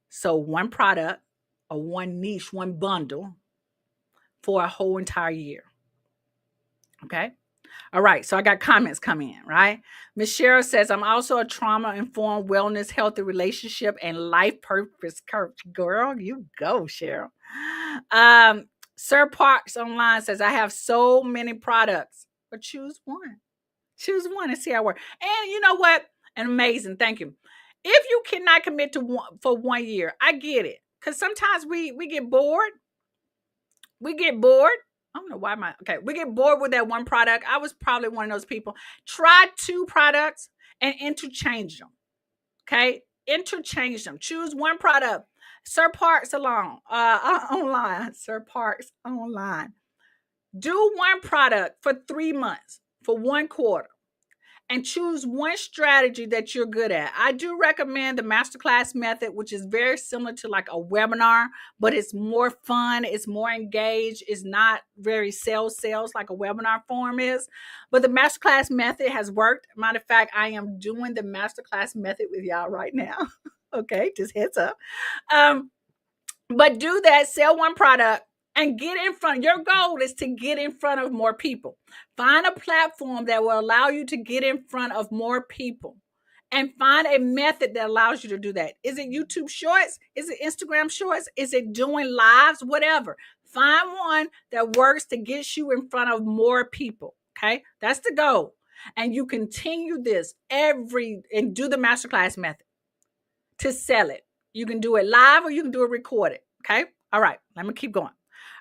so one product or one niche, one bundle for a whole entire year. Okay. All right. So I got comments coming in, right? Miss Cheryl says, I'm also a trauma-informed wellness, healthy relationship, and life purpose coach. Girl, you go, Cheryl. Sir Parks Online says, I have so many products, but choose one. Choose one and see how it works. And you know what? And amazing. Thank you. If you cannot commit to one for 1 year, I get it. Because sometimes we get bored. We get bored. I don't know why we get bored with that one product. I was probably one of those people. Try 2 products and interchange them. Okay. Interchange them. Choose one product. Sir Parks online. Sir Parks online. Do one product for 3 months, for 1 quarter, and choose one strategy that you're good at. I do recommend the masterclass method, which is very similar to like a webinar, but it's more fun, it's more engaged, it's not very sales like a webinar form is. But the masterclass method has worked. Matter of fact, I am doing the masterclass method with y'all right now. Okay, just heads up. But do that, sell one product, and get in front. Your goal is to get in front of more people. Find a platform that will allow you to get in front of more people, and find a method that allows you to do that. Is it YouTube Shorts? Is it Instagram Shorts? Is it doing lives? Whatever. Find one that works to get you in front of more people. Okay, that's the goal. And you continue this and do the masterclass method to sell it. You can do it live or you can do it recorded. Okay. All right. Let me keep going.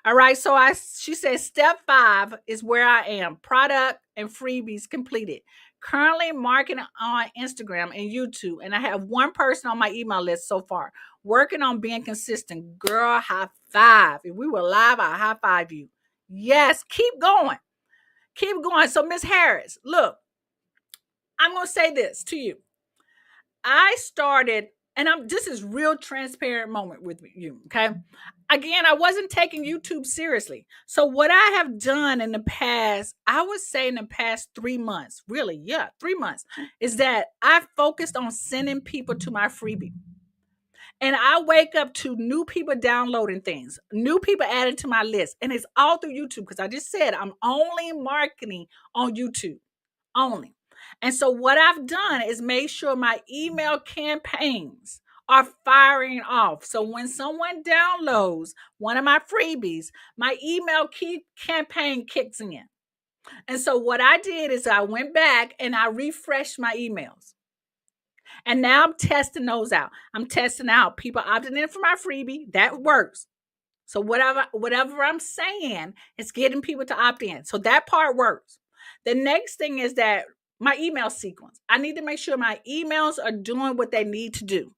All right. So she says step 5 is where I am. Product and freebies completed. Currently marketing on Instagram and YouTube. And I have one person on my email list so far. Working on being consistent. Girl, high five. If we were live, I'll high five you. Yes. Keep going. Keep going. So Miss Harris, look, I'm going to say this to you. I started, and this is real transparent moment with you, okay? Again, I wasn't taking YouTube seriously. So what I have done in the past, I would say in the past 3 months, really, 3 months, is that I've focused on sending people to my freebie. And I wake up to new people downloading things, new people added to my list. And it's all through YouTube because I just said I'm only marketing on YouTube, only. And so what I've done is made sure my email campaigns are firing off. So when someone downloads one of my freebies, my email campaign kicks in. And so what I did is I went back and I refreshed my emails. And now I'm testing those out. I'm testing out people opting in for my freebie. That works. So whatever I'm saying is getting people to opt in. So that part works. The next thing is that my email sequence. I need to make sure my emails are doing what they need to do.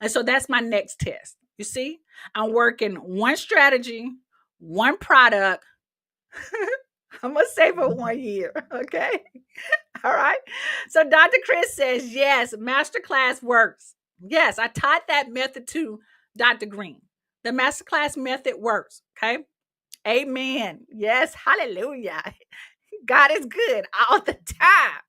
And so that's my next test. You see, I'm working one strategy, one product. I'm going to say for 1 year. Okay. All right. So Dr. Chris says, yes, masterclass works. Yes, I taught that method to Dr. Green. The masterclass method works. Okay. Amen. Yes. Hallelujah. God is good all the time.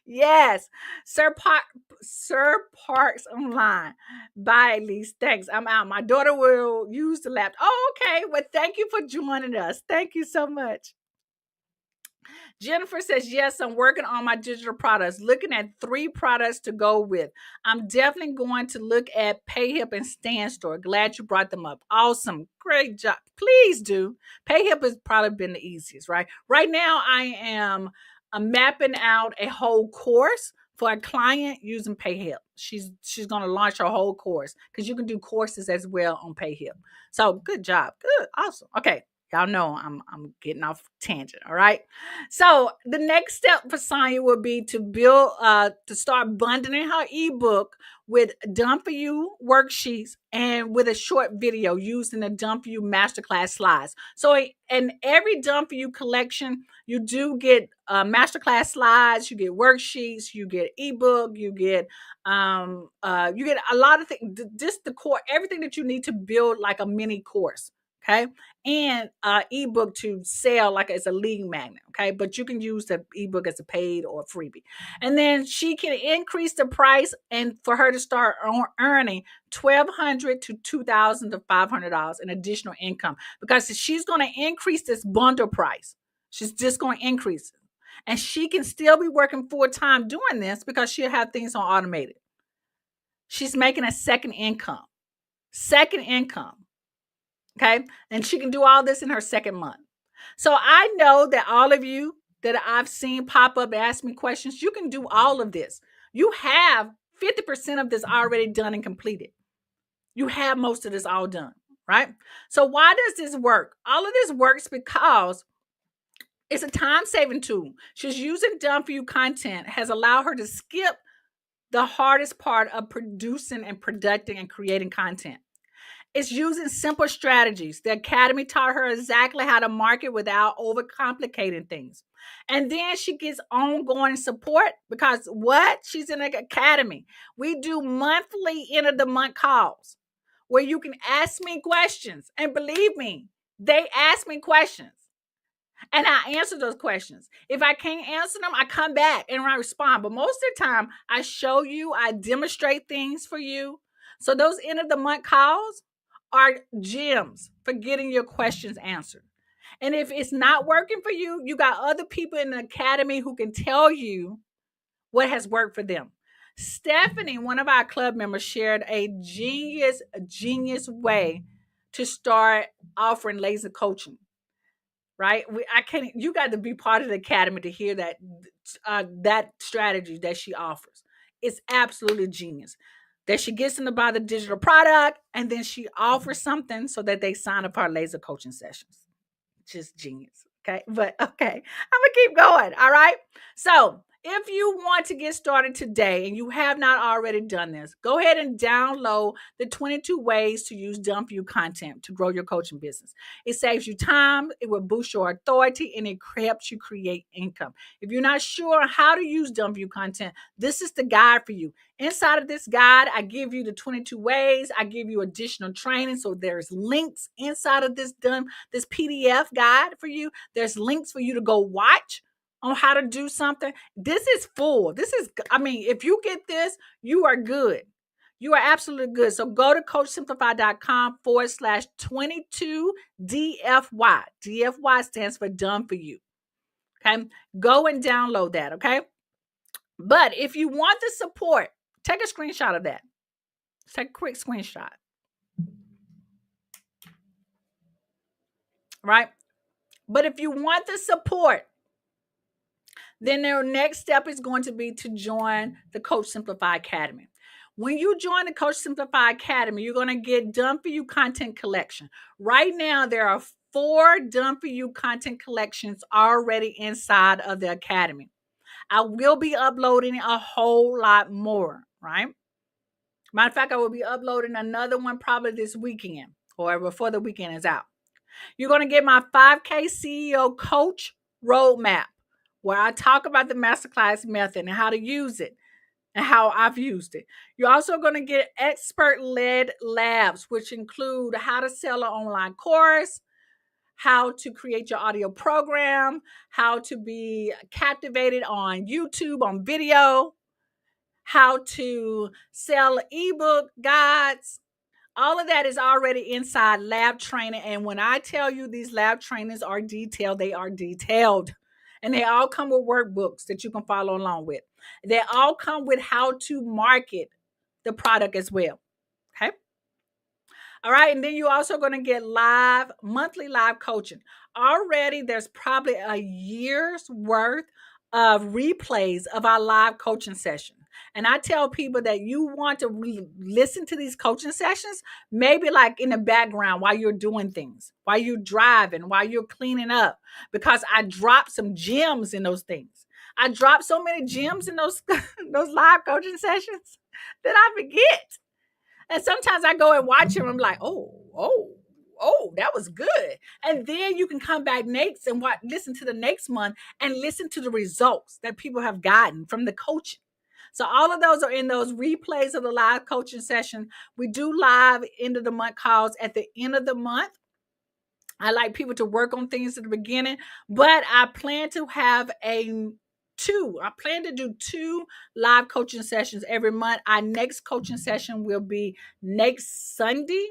Yes. Sir Parks Online. Bye, Elise. Thanks. I'm out. My daughter will use the laptop. Oh, okay. Well, thank you for joining us. Thank you so much. Jennifer says, yes, I'm working on my digital products, looking at 3 products to go with. I'm definitely going to look at PayHip and StanStore. Glad you brought them up. Awesome. Great job. Please do. PayHip has probably been the easiest, right? Right now, I am mapping out a whole course for a client using PayHip. She's going to launch her whole course because you can do courses as well on PayHip. So good job. Good. Awesome. Okay. Y'all know I'm getting off tangent. All right. So the next step for Sonya will be to to start bundling her ebook with Done For You worksheets and with a short video using the Done For You masterclass slides. So in every Done For You collection, you do get masterclass slides, you get worksheets, you get ebook, you get a lot of things, just the core, everything that you need to build like a mini course. Okay. And ebook to sell like as a lead magnet. Okay. But you can use the ebook as a paid or a freebie. And then she can increase the price and for her to start earning $1,200 to $2,000 to $500 in additional income because she's going to increase this bundle price. She's just going to increase it. And she can still be working full time doing this because she'll have things on automated. She's making a second income. Second income. Okay. And she can do all this in her second month. So I know that all of you that I've seen pop up and ask me questions, you can do all of this. You have 50% of this already done and completed. You have most of this all done, right? So why does this work? All of this works because it's a time-saving tool. She's using Done For You content has allowed her to skip the hardest part of producing and producing and creating content. It's using simple strategies. The Academy taught her exactly how to market without overcomplicating things. And then she gets ongoing support because what? She's in an academy. We do monthly end of the month calls where you can ask me questions. And believe me, they ask me questions. And I answer those questions. If I can't answer them, I come back and I respond. But most of the time, I show you, I demonstrate things for you. So those end of the month calls are gems for getting your questions answered. And if it's not working for you, you got other people in the academy who can tell you what has worked for them. Stephanie, one of our club members, shared a genius way to start offering laser coaching. Right? You got to be part of the academy to hear that strategy that she offers. It's absolutely genius. That she gets them to buy the digital product and then she offers something so that they sign up for our laser coaching sessions. Just genius. Okay. But okay, I'm gonna keep going. All right. So if you want to get started today and you have not already done this, go ahead and download the 22 ways to use Done For You content to grow your coaching business. It saves you time, it will boost your authority, and it helps you create income. If you're not sure how to use Done For You content, this is the guide for you. Inside of this guide, I give you the 22 ways. I give you additional training. So there's links inside of this PDF guide for you. There's links for you to go watch on how to do something. This is full. If you get this, you are good. You are absolutely good. So go to coachsimplify.com/22DFY. DFY stands for Done For You. Okay. Go and download that. Okay. But if you want the support, take a screenshot of that. Take a quick screenshot. Right. But if you want the support, then their next step is going to be to join the Coach Simplify Academy. When you join the Coach Simplify Academy, you're going to get Done For You content collection. Right now, there are 4 Done For You content collections already inside of the Academy. I will be uploading a whole lot more, right? Matter of fact, I will be uploading another one probably this weekend or before the weekend is out. You're going to get my 5K CEO coach roadmap where I talk about the masterclass method and how to use it and how I've used it. You're also going to get expert-led labs, which include how to sell an online course, how to create your audio program, how to be captivated on YouTube on video, how to sell ebook guides. All of that is already inside lab training. And when I tell you these lab trainings are detailed, they are detailed. And they all come with workbooks that you can follow along with. They all come with how to market the product as well. Okay. All right. And then you're also going to get monthly live coaching. Already, there's probably a year's worth of replays of our live coaching session. And I tell people that you want to listen to these coaching sessions, maybe like in the background while you're doing things, while you're driving, while you're cleaning up, because I dropped some gems in those things. I dropped so many gems in those live coaching sessions that I forget. And sometimes I go and watch him. I'm like, oh, that was good. And then you can come back next and listen to the next month and listen to the results that people have gotten from the coaching. So all of those are in those replays of the live coaching session. We do live end of the month calls at the end of the month. I like people to work on things at the beginning, but I plan to have I plan to do 2 live coaching sessions every month. Our next coaching session will be next Sunday.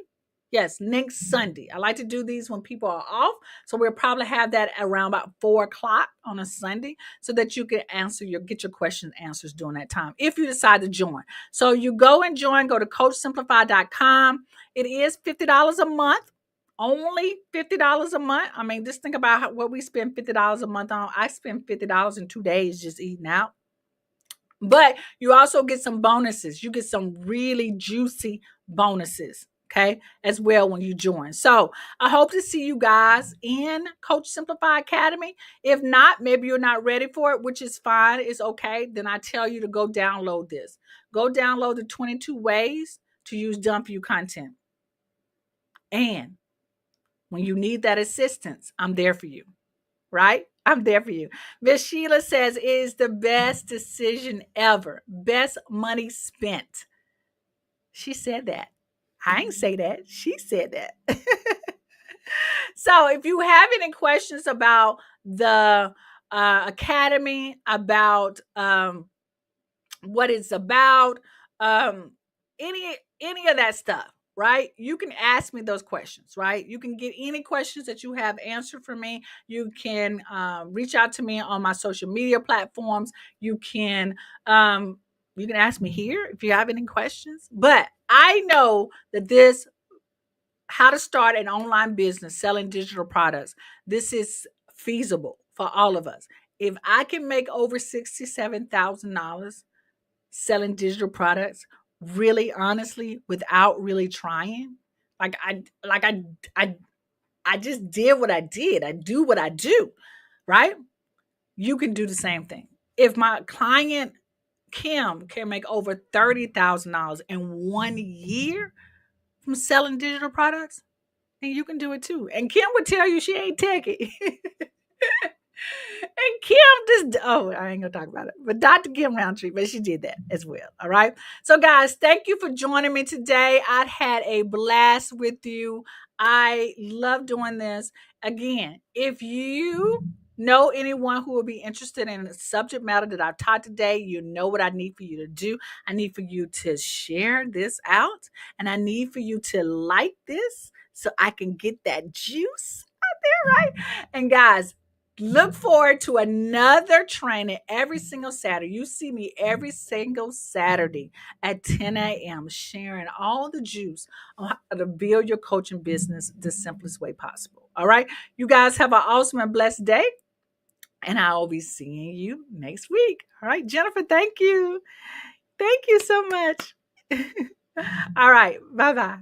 Yes, next Sunday. I like to do these when people are off. So we'll probably have that around about 4:00 on a Sunday so that you can get your questions answers during that time if you decide to join. So you go and join, go to coachsimplify.com. It is $50 a month. Only $50 a month. I mean, just think about what we spend $50 a month on. I spend $50 in 2 days just eating out. But you also get some bonuses. You get some really juicy bonuses, okay, as well when you join. So I hope to see you guys in Coach Simplify Academy. If not, maybe you're not ready for it, which is fine. It's okay. Then I tell you to go download this. Go download the 22 ways to use Done For You content. And when you need that assistance, I'm there for you, right? I'm there for you. Miss Sheila says it is the best decision ever. Best money spent. She said that. I ain't say that. She said that. So if you have any questions about the academy, about what it's about, any of that stuff, right? You can ask me those questions, right? You can get any questions that you have answered for me. You can reach out to me on my social media platforms. You can ask me here if you have any questions. But I know that how to start an online business selling digital products, this is feasible for all of us. If I can make over $67,000 selling digital products, really honestly, without really trying, I just did what I did. I do what I do, right? You can do the same thing. If my client Kim can make over $30,000 in 1 year from selling digital products, then you can do it too. And Kim would tell you she ain't techie. And Kim I ain't gonna talk about it, but Dr. Kim Roundtree, but she did that as well. All right. So, guys, thank you for joining me today. I had a blast with you. I love doing this. Again, if you know anyone who will be interested in the subject matter that I've taught today, you know what I need for you to do. I need for you to share this out, and I need for you to like this so I can get that juice out there, right? And guys, look forward to another training every single Saturday. You see me every single Saturday at 10 a.m. sharing all the juice on how to build your coaching business the simplest way possible. All right. You guys have an awesome and blessed day. And I'll be seeing you next week. All right. Jennifer, thank you. Thank you so much. All right. Bye-bye.